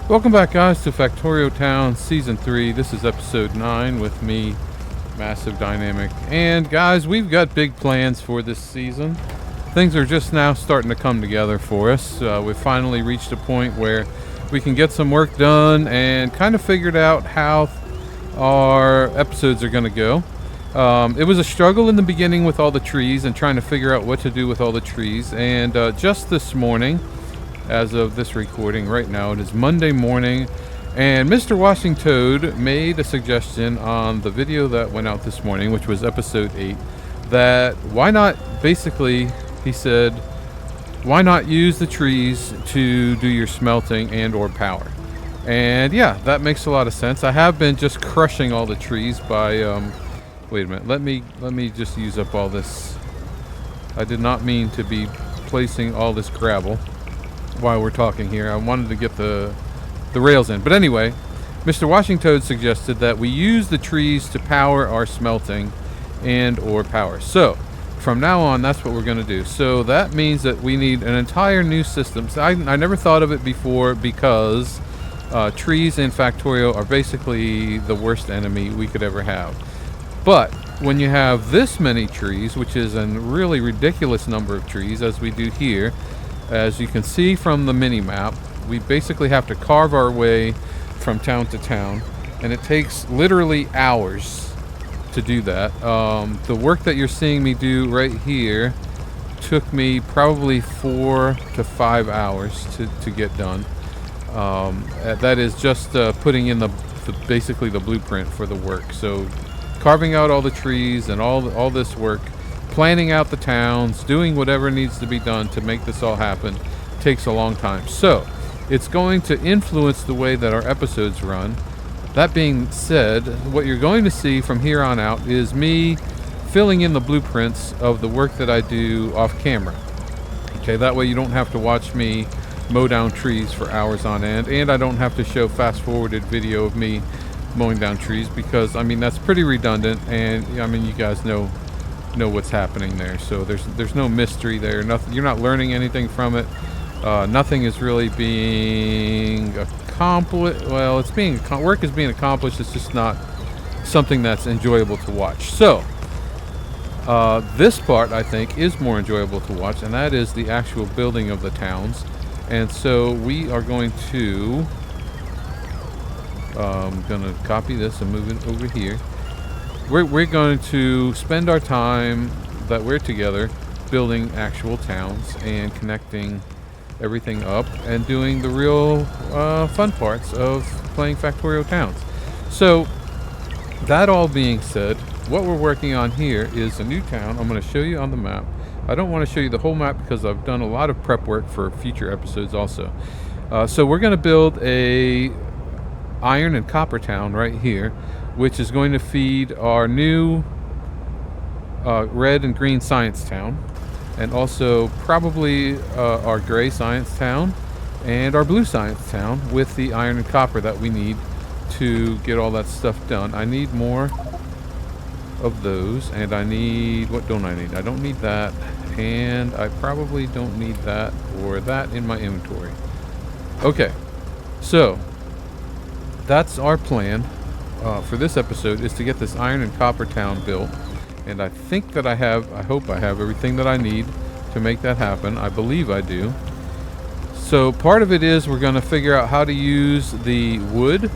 Welcome back, guys, to Factorio Towns Season 3. This is Episode 9 with me, Massive Dynamic. And, guys, we've got big plans for this season. Things are just now starting to come together for us. We've finally reached a point where we can get some work done and kind of figured out how our episodes are going to go. It was a struggle in the beginning with all the trees and trying to figure out what to do with all the trees. And just this morning, as of this recording right now, it is Monday morning, and Mr. Washing Toad made a suggestion on the video that went out this morning, which was episode 8, that why not, basically, he said, why not use the trees to do your smelting and or power? And yeah, that makes a lot of sense. I have been just crushing all the trees by, wait a minute, let me just use up all this. I did not mean to be placing all this gravel while we're talking here. I wanted to get the rails in. But anyway, Mr. Washing Toad suggested that we use the trees to power our smelting and or power. So from now on, that's what we're going to do. So that means that we need an entire new system. So I never thought of it before because trees in Factorio are basically the worst enemy we could ever have. But when you have this many trees, which is a really ridiculous number of trees, as we do here, as you can see from the mini-map, we basically have to carve our way from town to town, and it takes literally hours to do that. The work that you're seeing me do right here took me probably 4 to 5 hours to get done. That is just putting in basically the blueprint for the work. So carving out all the trees and all this work, planning out the towns, doing whatever needs to be done to make this all happen takes a long time. So it's going to influence the way that our episodes run. That being said, what you're going to see from here on out is me filling in the blueprints of the work that I do off camera. Okay, that way you don't have to watch me mow down trees for hours on end, and I don't have to show fast-forwarded video of me mowing down trees because, I mean, that's pretty redundant, and I mean, you guys know what's happening there. So there's no mystery there. Nothing. You're not learning anything from it. Nothing is really being accomplished. Well, work is being accomplished. It's just not something that's enjoyable to watch. So this part, I think, is more enjoyable to watch, and that is the actual building of the towns. And so we are going to gonna copy this and move it over here. We're going to spend our time that we're together building actual towns and connecting everything up and doing the real fun parts of playing Factorio Towns. So that all being said, what we're working on here is a new town. I'm going to show you on the map. I don't want to show you the whole map because I've done a lot of prep work for future episodes also. So we're going to build a iron and copper town right here, which is going to feed our new red and green science town, and also probably our gray science town and our blue science town with the iron and copper that we need to get all that stuff done. I need more of those, and I need, what don't I need? I don't need that, and I probably don't need that or that in my inventory. Okay, so that's our plan for this episode, is to get this iron and copper town built. And I think that I hope I have everything that I need to make that happen. I believe I do. So part of it is we're going to figure out how to use the wood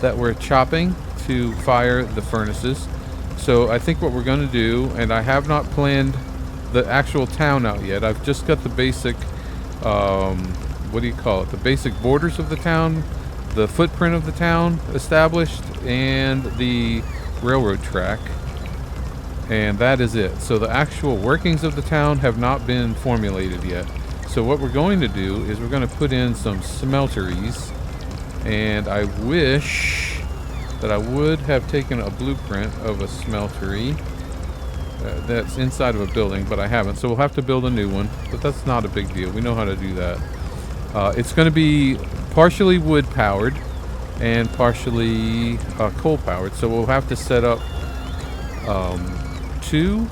that we're chopping to fire the furnaces. So I think what we're going to do, and I have not planned the actual town out yet. I've just got the basic, what do you call it? The basic borders of the town, the footprint of the town established, and the railroad track, and that is it. So the actual workings of the town have not been formulated yet. So what we're going to do is we're going to put in some smelteries, and I wish that I would have taken a blueprint of a smeltery that's inside of a building, but I haven't, so we'll have to build a new one, but that's not a big deal. We know how to do that. It's going to be partially wood powered and partially coal powered, so we'll have to set up two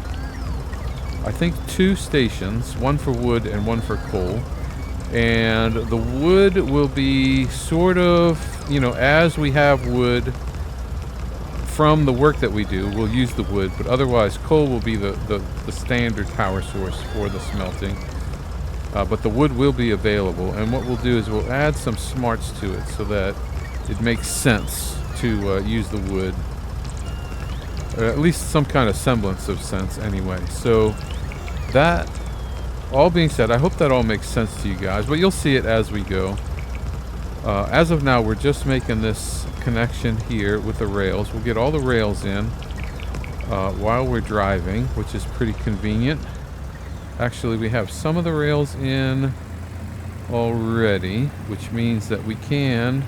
stations, one for wood and one for coal, And the wood will be sort of, you know, as we have wood from the work that we do, we'll use the wood, but otherwise coal will be the standard power source for the smelting. But the wood will be available, and what we'll do is we'll add some smarts to it so that it makes sense to use the wood. At least some kind of semblance of sense anyway. So that all being said, I hope that all makes sense to you guys, but you'll see it as we go. As of now, we're just making this connection here with the rails. We'll get all the rails in while we're driving, which is pretty convenient. Actually, we have some of the rails in already, which means that we can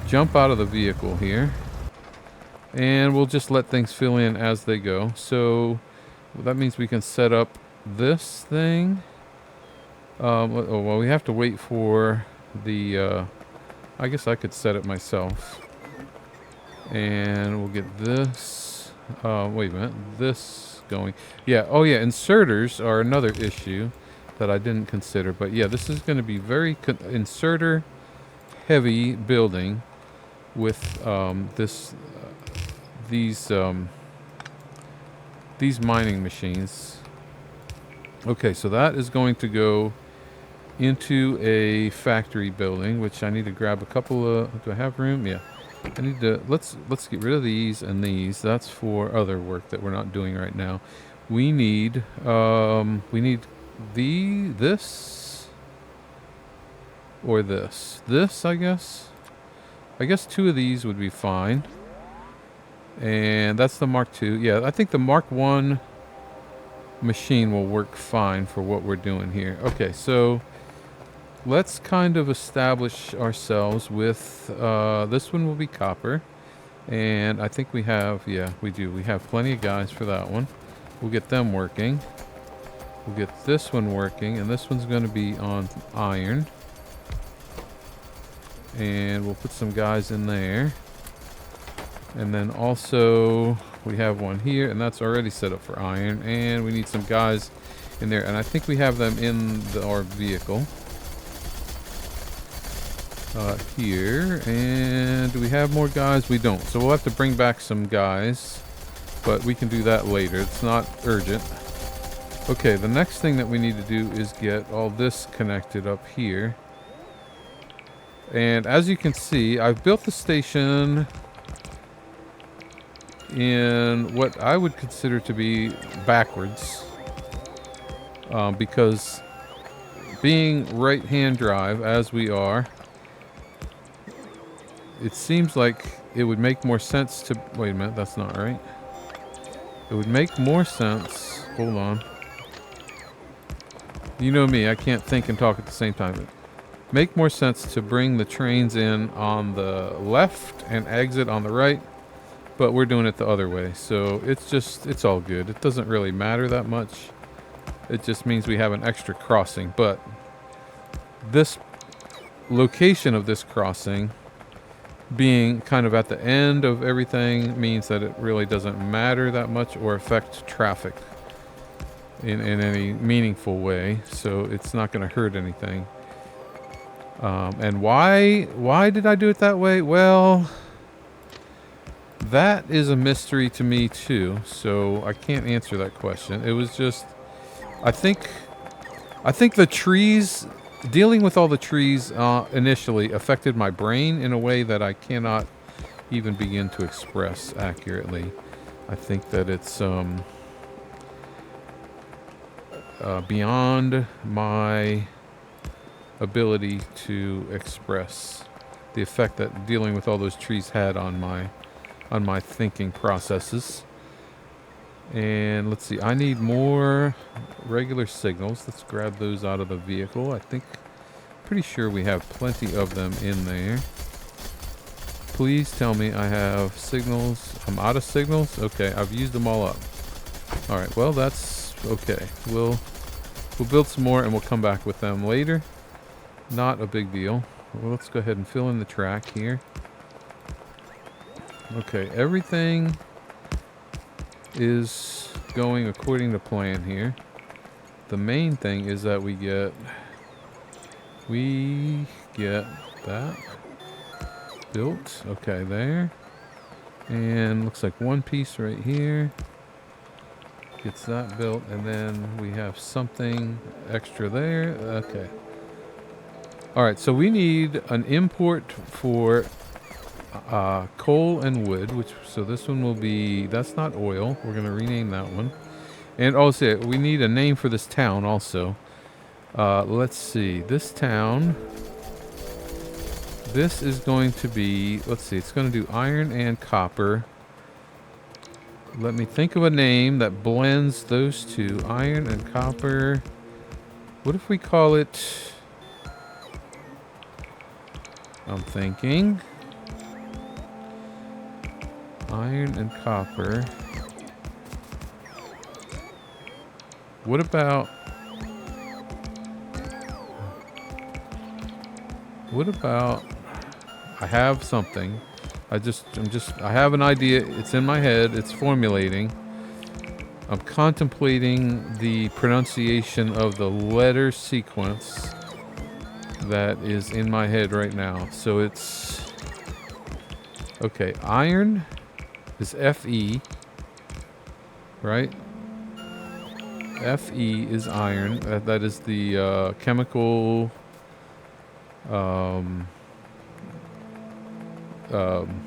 jump out of the vehicle here, and we'll just let things fill in as they go. So that means we can set up this thing. Well, we have to wait for the I guess I could set it myself, and we'll get this wait a minute, this going. Yeah, oh yeah, inserters are another issue that I didn't consider, but yeah, this is going to be very inserter heavy building with these mining machines. Okay, so that is going to go into a factory building, which I need to grab a couple of. Do I have room? Yeah. I need to. Let's get rid of these and these. That's for other work that we're not doing right now. We need this or this. This, I guess. I guess 2 of these would be fine. And that's the Mark II. Yeah, I think the Mark I machine will work fine for what we're doing here. Okay, so let's kind of establish ourselves with this one will be copper, and I think we have, yeah, we do. We have plenty of guys for that one. We'll get them working. We'll get this one working, and this one's going to be on iron, and we'll put some guys in there. And then also we have one here, and that's already set up for iron, and we need some guys in there, and I think we have them in our vehicle here. And do we have more guys? We don't, so we'll have to bring back some guys, but we can do that later. It's not urgent. Okay, the next thing that we need to do is get all this connected up here, and as you can see, I've built the station in what I would consider to be backwards, because being right-hand drive as we are, it seems like it would make more sense to, wait a minute, that's not right. It would make more sense, hold on. You know me, I can't think and talk at the same time. Make more sense to bring the trains in on the left and exit on the right. But we're doing it the other way, so it's all good. It doesn't really matter that much. It just means we have an extra crossing. But this location of this crossing being kind of at the end of everything means that it really doesn't matter that much or affect traffic in any meaningful way. So it's not going to hurt anything. And why did I do it that way? Well, that is a mystery to me too, so I can't answer that question. It was just, I think the trees, dealing with all the trees initially affected my brain in a way that I cannot even begin to express accurately. I think that it's beyond my ability to express the effect that dealing with all those trees had on my thinking processes. And let's see, I need more regular signals. Let's grab those out of the vehicle. I think, pretty sure we have plenty of them in there. Please tell me I have signals. I'm out of signals. Okay, I've used them all up. All right, well, that's okay. We'll build some more and we'll come back with them later. Not a big deal. Well, let's go ahead and fill in the track here. Okay, everything is going according to plan here. The main thing is that we get we get that built. Okay, there. And looks like one piece right here. Gets that built, and then we have something extra there. Okay. Alright, so we need an import for coal and wood, so this one will be, that's not oil. We're going to rename that one. And also, we need a name for this town also. Let's see. This town, this is going to be, let's see, it's going to do iron and copper. Let me think of a name that blends those two, iron and copper. What if we call it, I'm thinking, iron and copper. What about, I have something. I have an idea. It's in my head. It's formulating. I'm contemplating the pronunciation of the letter sequence that is in my head right now. So it's, okay, iron is Fe, right? Fe is iron. That is the chemical,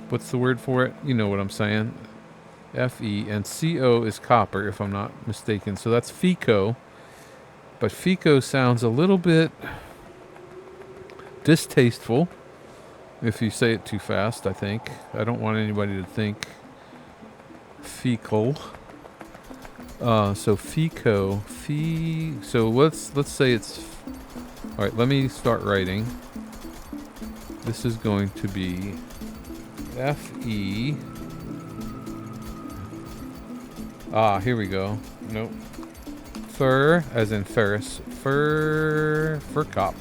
what's the word for it? You know what I'm saying. Fe, and Co is copper, if I'm not mistaken. So that's FeCO. But FeCO sounds a little bit distasteful if you say it too fast, I think. I don't want anybody to think fecal. So FeCO. So let's say it's, all right, let me start writing. This is going to be Fe. Here we go. Nope. Fur, as in Ferris. Fercop.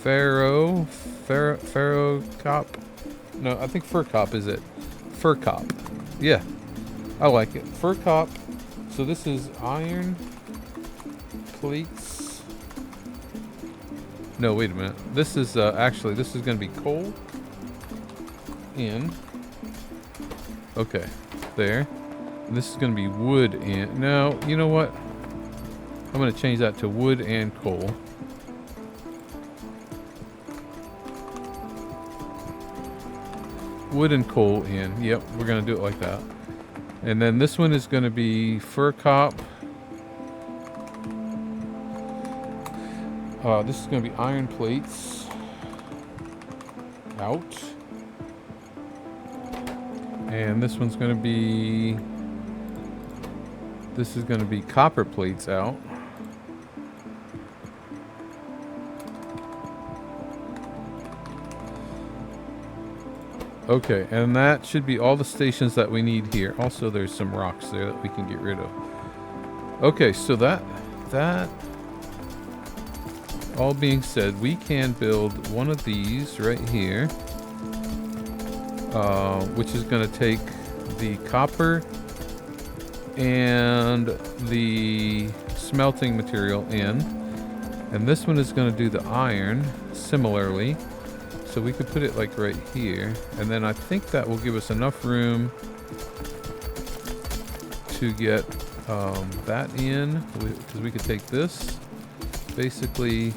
Ferrocop. No, I think Fercop is it. Fercop. Yeah. I like it. Fercop. So this is iron plates. No, wait a minute. This is actually, this is going to be coal in. Okay, there. And this is going to be wood and, no, you know what? I'm going to change that to wood and coal. Wood and coal in. Yep, we're going to do it like that. And then this one is going to be Fercop. This is going to be iron plates. Out. And this one's going to be, this is going to be copper plates out. Okay, and that should be all the stations that we need here. Also, there's some rocks there that we can get rid of. Okay, so that all being said, we can build one of these right here. Which is going to take the copper and the smelting material in. And this one is going to do the iron similarly. So we could put it like right here. And then I think that will give us enough room to get that in. Because we could take this basically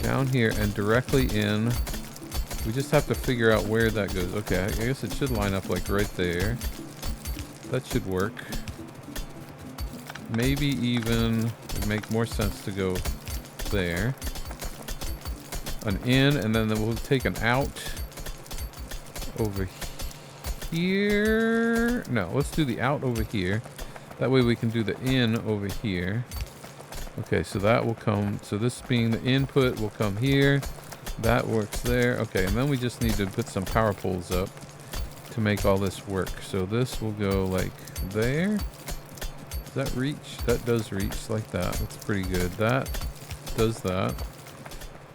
down here and directly in. We just have to figure out where that goes. Okay, I guess it should line up like right there. That should work. Maybe even it'd make more sense to go there. An in, and then we'll take an out over here. No, let's do the out over here. That way we can do the in over here. Okay, so that will come, so this being the input will come here. That works there. Okay, and then we just need to put some power poles up to make all this work. So this will go like there. Does that reach? That does reach like that. That's pretty good. That does that.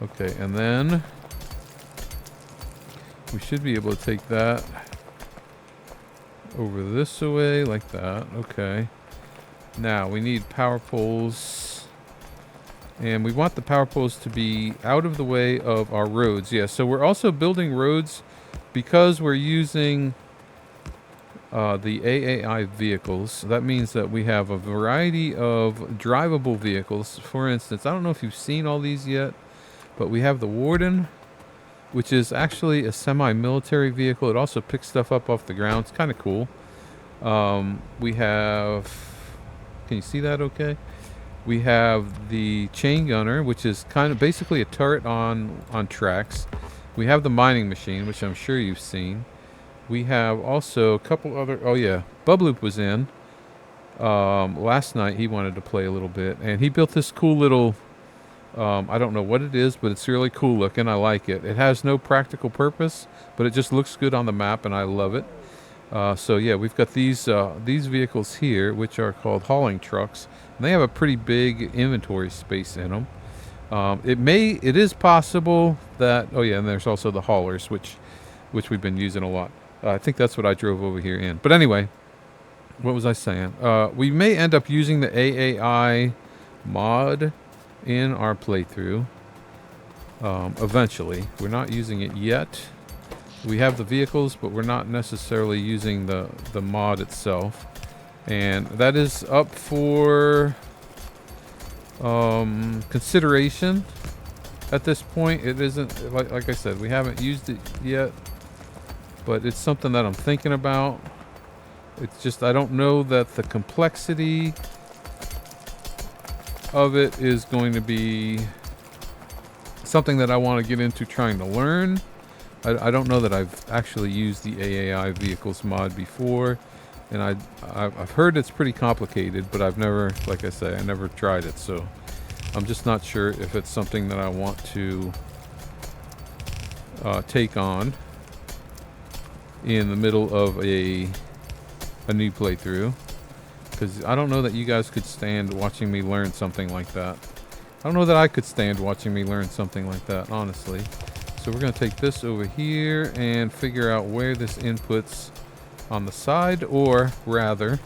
Okay, and then we should be able to take that over this way like that. Okay. Now we need power poles And we want the power poles to be out of the way of our roads. Yeah, so we're also building roads because we're using the AAI vehicles. That means that we have a variety of drivable vehicles. For instance, I don't know if you've seen all these yet, but we have the Warden, which is actually a semi-military vehicle. It also picks stuff up off the ground. It's kind of cool. We have... Can you see that okay? We have the chain gunner, which is kind of basically a turret on tracks. We have the mining machine, which I'm sure you've seen. We have also a couple other... Oh, yeah. Bubloop was in. Last night, he wanted to play a little bit. And he built this cool little... I don't know what it is, but it's really cool looking. I like it. It has no practical purpose, but it just looks good on the map, and I love it. So, yeah, we've got these vehicles here, which are called hauling trucks. And they have a pretty big inventory space in them. It is possible that... Oh, yeah, and there's also the haulers, which we've been using a lot. I think that's what I drove over here in. But anyway, what was I saying? We may end up using the AAI mod in our playthrough eventually. We're not using it yet. We have the vehicles, but we're not necessarily using the mod itself. And that is up for consideration at this point. It isn't, like I said, we haven't used it yet, but it's something that I'm thinking about. It's just, I don't know that the complexity of it is going to be something that I want to get into trying to learn. I don't know that I've actually used the AAI vehicles mod before, and I've heard it's pretty complicated, but I've never, like I say, I never tried it, so I'm just not sure if it's something that I want to take on in the middle of a new playthrough, because I don't know that you guys could stand watching me learn something like that. I don't know that I could stand watching me learn something like that, honestly. So we're going to take this over here and figure out where this inputs on the side, or rather,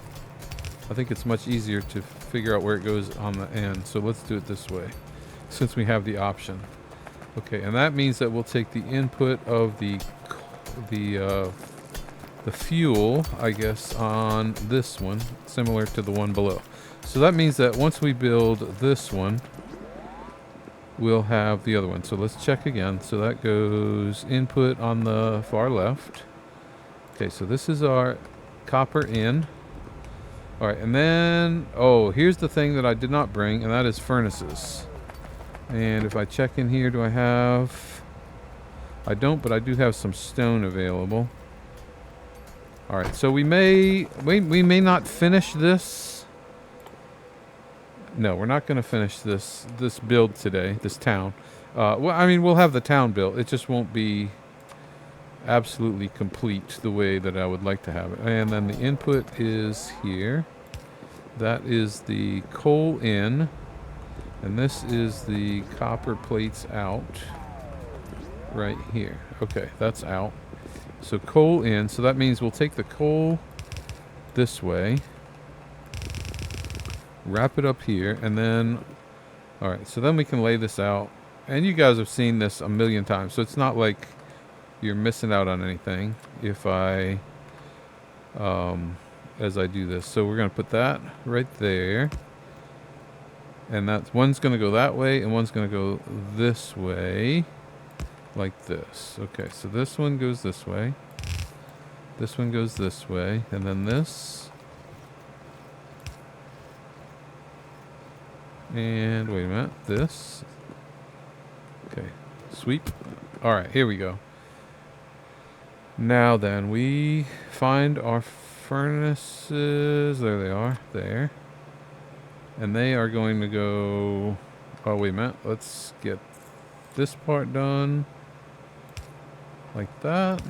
I think it's much easier to figure out where it goes on the end. So let's do it this way, since we have the option. Okay, and that means that we'll take the input of the fuel, I guess, on this one, similar to the one below. So that means that once we build this one, we'll have the other one. So let's check again. So that goes input on the far left. Okay, so this is our copper in. All right, and then, oh, here's the thing that I did not bring, and that is furnaces. And if I check in here, do I have... I don't, but I do have some stone available. All right, so we may not finish this. No, we're not going to finish this build today, this town. Well, I mean, we'll have the town built. It just won't be absolutely complete the way that I would like to have it. And then the input is here. That is the coal in. And this is the copper plates out right here. Okay, that's out. So coal in. So that means we'll take the coal this way, wrap it up here, and then, all right, so then we can lay this out. And you guys have seen this a million times, so it's not like you're missing out on anything if I, as I do this. So we're going to put that right there. And that's, one's going to go that way, and one's going to go this way, like this. Okay, so this one goes this way. This one goes this way, and then this. And wait a minute, this. Okay, sweep. All right, here we go. Now then, we find our furnaces. There they are, there. And they are going to go... Oh, wait a minute. Let's get this part done. Like that.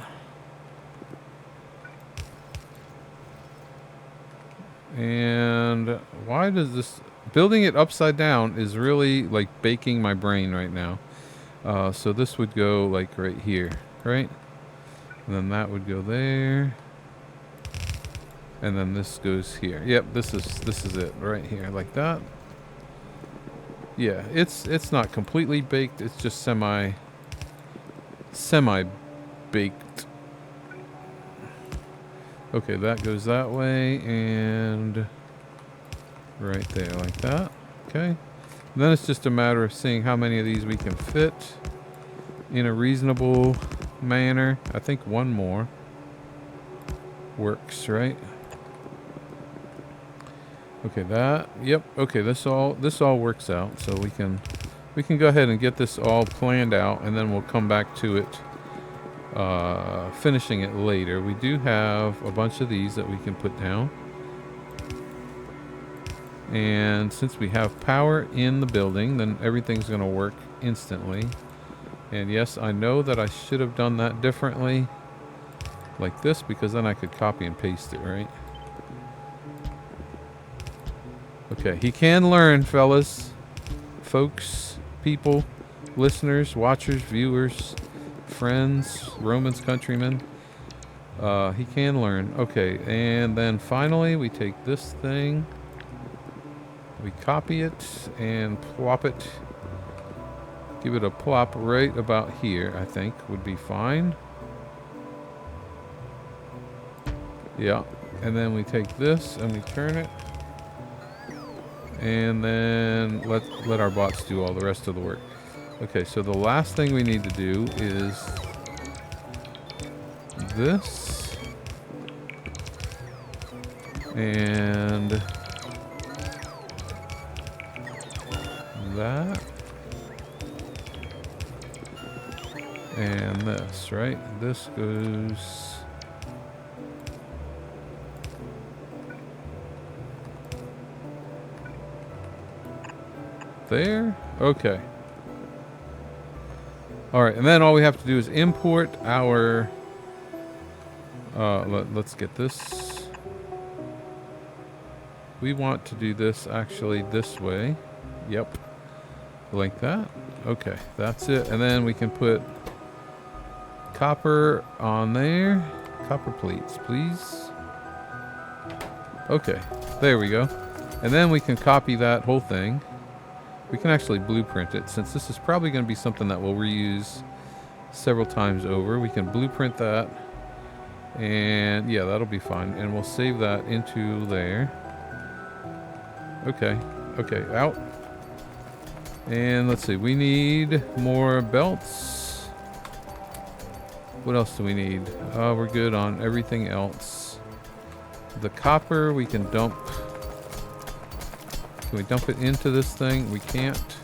And why does this... Building it upside down is really like baking my brain right now. So this would go like right here, right? And then that would go there. And then this goes here. Yep, this is it right here, like that. Yeah, it's not completely baked. It's just semi baked. Okay, that goes that way and right there like that. Okay. And then it's just a matter of seeing how many of these we can fit in a reasonable manner. I think one more works, right? Okay, that. Yep. Okay, this all works out. So we can go ahead and get this all planned out, and then we'll come back to it, finishing it later. We do have a bunch of these that we can put down. And since we have power in the building, then everything's going to work instantly. And yes, I know that I should have done that differently, like this, because then I could copy and paste it, right? Okay, he can learn, fellas, folks, people, listeners, watchers, viewers, friends, Romans, countrymen. He can learn. Okay, and then finally we take this thing, we copy it and plop it. Give it a plop right about here, I think would be fine. Yeah, and then we take this and we turn it. And then let our bots do all the rest of the work. Okay, so the last thing we need to do is this. And that. And this, right? This goes... there. Okay. All right, and then all we have to do is import our let's get this. We want to do this actually this way. Yep, like that. Okay, that's it. And then we can put copper on there. Copper plates, please. Okay, there we go. And then we can copy that whole thing. We can actually blueprint it, since this is probably going to be something that we'll reuse several times over. We can blueprint that, and yeah, that'll be fine. And we'll save that into there. Okay, okay, out. And let's see, we need more belts. What else do we need? We're good on everything else. The copper we can dump. Can we dump it into this thing? We can't.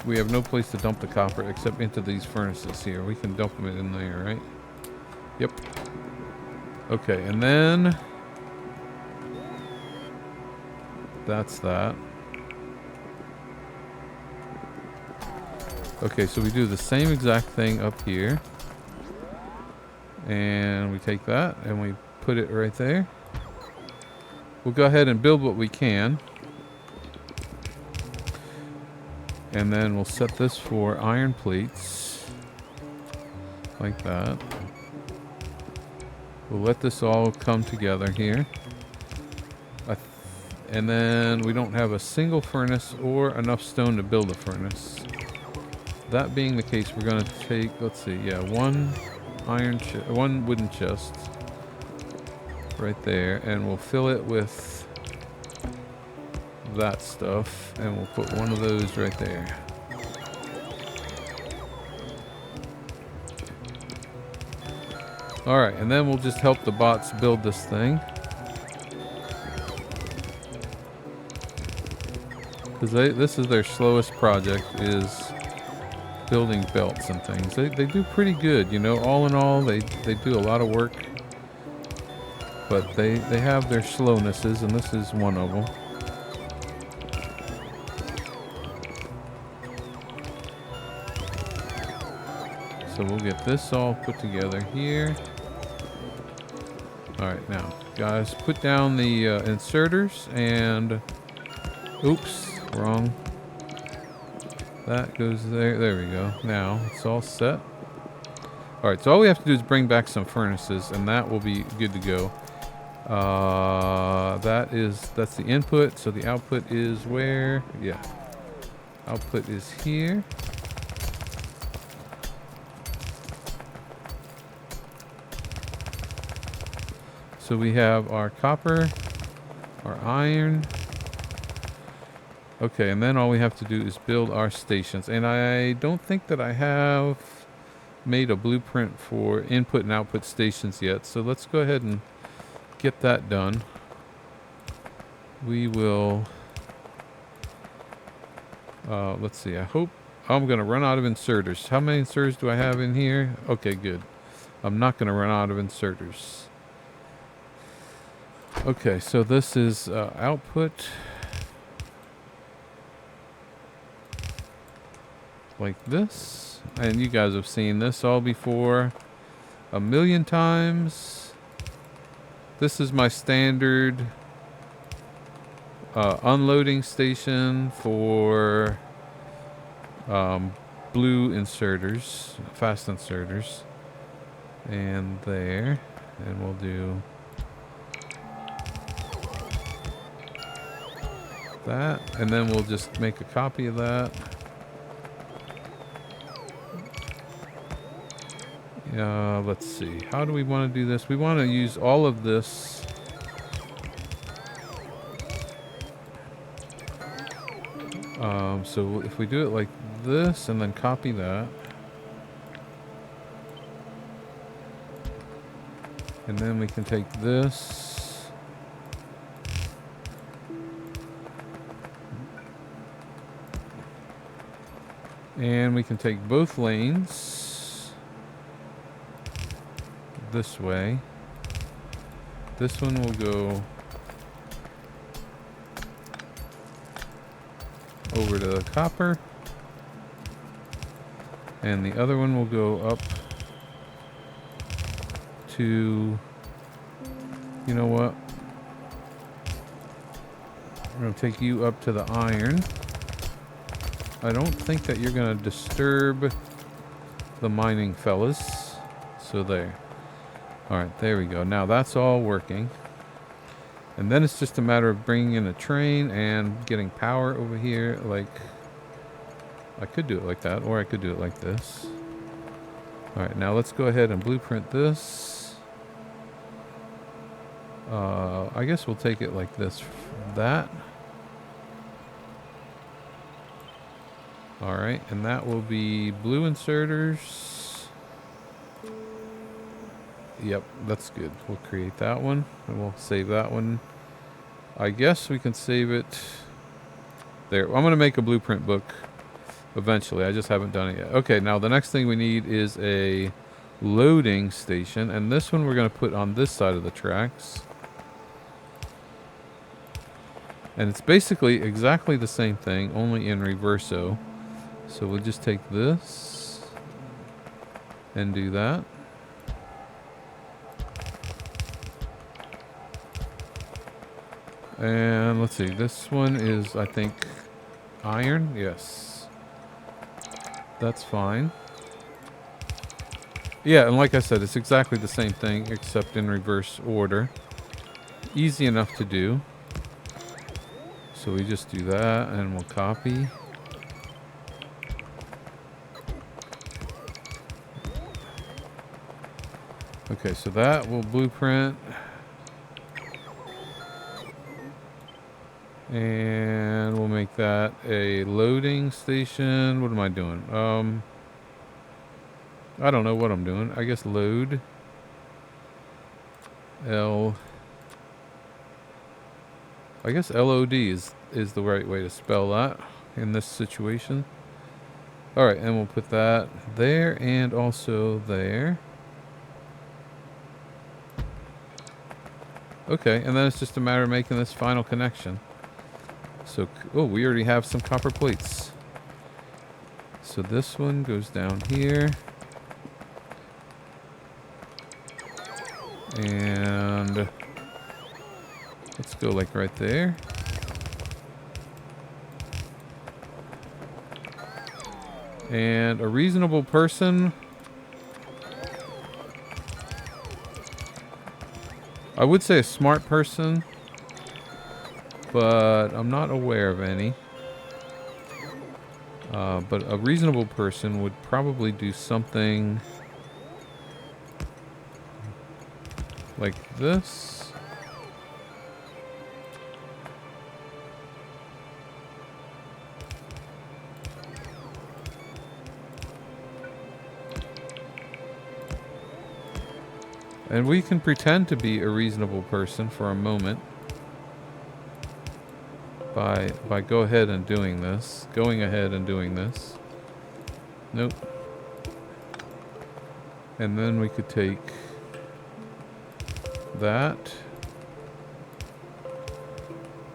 We have no place to dump the copper except into these furnaces here. We can dump them in there, right? Yep. Okay, and then that's that. Okay, so we do the same exact thing up here. And we take that and we put it right there. We'll go ahead and build what we can. And then we'll set this for iron plates. Like that. We'll let this all come together here. And then we don't have a single furnace or enough stone to build a furnace. That being the case, we're going to take, let's see, yeah, one wooden chest. Right there, and we'll fill it with that stuff, and we'll put one of those right there. Alright, and then we'll just help the bots build this thing. Because this is their slowest project, is building belts and things. They do pretty good, you know, all in all, they do a lot of work. But they have their slownesses, and this is one of them. So we'll get this all put together here. Alright, now, guys, put down the inserters and... oops, wrong. That goes there. There we go. Now, it's all set. Alright, so all we have to do is bring back some furnaces, and that will be good to go. That's the input. So the output is where? Yeah. Output is here. So we have our copper, our iron. Okay, and then all we have to do is build our stations. And I don't think that I have made a blueprint for input and output stations yet. So let's go ahead and get that done. We will, let's see, I hope, I'm going to run out of inserters. How many inserters do I have in here? Okay, good. I'm not going to run out of inserters. Okay, so this is output. Like this. And you guys have seen this all before a million times. This is my standard unloading station for blue inserters, fast inserters. And there. And we'll do that. And then we'll just make a copy of that. Let's see. How do we want to do this? We want to use all of this. So if we do it like this and then copy that. And then we can take this. And we can take both lanes this way. This one will go over to the copper. And the other one will go up to, you know what? I'm going to take you up to the iron. I don't think that you're going to disturb the mining fellas. So there. Alright, there we go. Now that's all working. And then it's just a matter of bringing in a train and getting power over here. Like, I could do it like that, or I could do it like this. Alright, now let's go ahead and blueprint this. I guess we'll take it like this. That. Alright, and that will be blue inserters. Yep, that's good. We'll create that one, and we'll save that one. I guess we can save it there. I'm going to make a blueprint book eventually. I just haven't done it yet. Okay, now the next thing we need is a loading station, and this one we're going to put on this side of the tracks. And it's basically exactly the same thing, only in reverso. So we'll just take this and do that. And let's see, this one is, I think, iron. Yes. That's fine. Yeah, and like I said, it's exactly the same thing, except in reverse order. Easy enough to do. So we just do that, and we'll copy. Okay, so that will blueprint. And we'll make that a loading station. What am I doing? I don't know what I'm doing. I guess load. I guess LOD is the right way to spell that in this situation. Alright, and we'll put that there and also there. Okay, and then it's just a matter of making this final connection. So, oh, we already have some copper plates. So this one goes down here. And let's go like right there. And a reasonable person I would say a smart person, but I'm not aware of any. But a reasonable person would probably do something like this. And we can pretend to be a reasonable person for a moment by going ahead and doing this. Nope. And then we could take that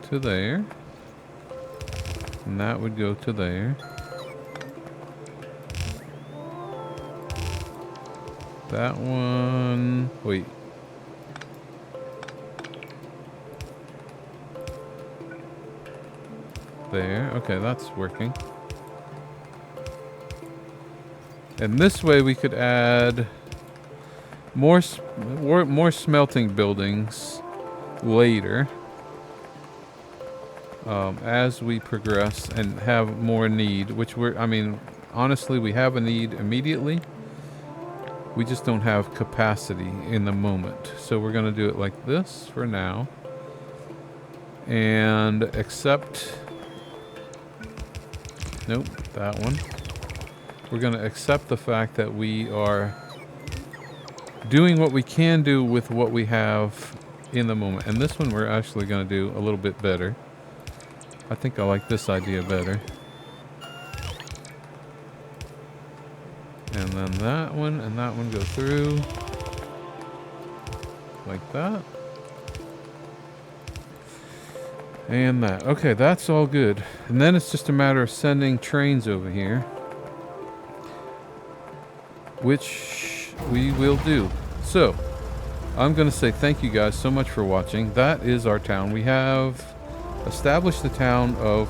to there. And that would go to there. That one... Wait. There. Okay, that's working. And this way we could add more smelting buildings later. As we progress and have more need, which honestly, we have a need immediately. We just don't have capacity in the moment. So we're going to do it like this for now. And accept... Nope, that one. We're going to accept the fact that we are doing what we can do with what we have in the moment. And this one we're actually going to do a little bit better. I think I like this idea better. And then that one and that one go through like that. And that. Okay, that's all good. And then it's just a matter of sending trains over here, which we will do. So, I'm going to say thank you guys so much for watching. That is our town. We have established the town of,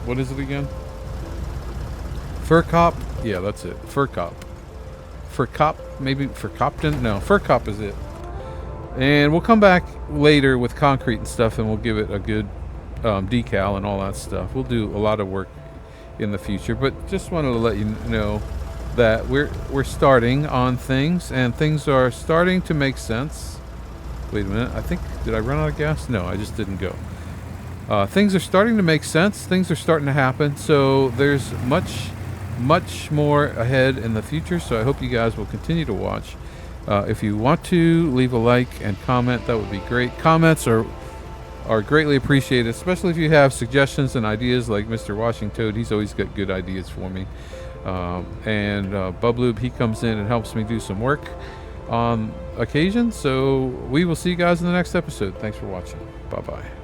what is it again? Fercop? Yeah, that's it. Fercop. Fercop? Maybe Fercopton? No, Fercop is it. And we'll come back later with concrete and stuff, and we'll give it a good decal and all that stuff. We'll do a lot of work in the future, but just wanted to let you know that we're starting on things, and things are starting to make sense. Wait a minute. I think, did I run out of gas? No, I just didn't go. Things are starting to make sense. Things are starting to happen. So there's much more ahead in the future. So I hope you guys will continue to watch. If you want to leave a like and comment, that would be great. Comments are greatly appreciated, especially if you have suggestions and ideas like Mr. Washington. He's always got good ideas for me. And Bubloob, he comes in and helps me do some work on occasion. So we will see you guys in the next episode. Thanks for watching. Bye-bye.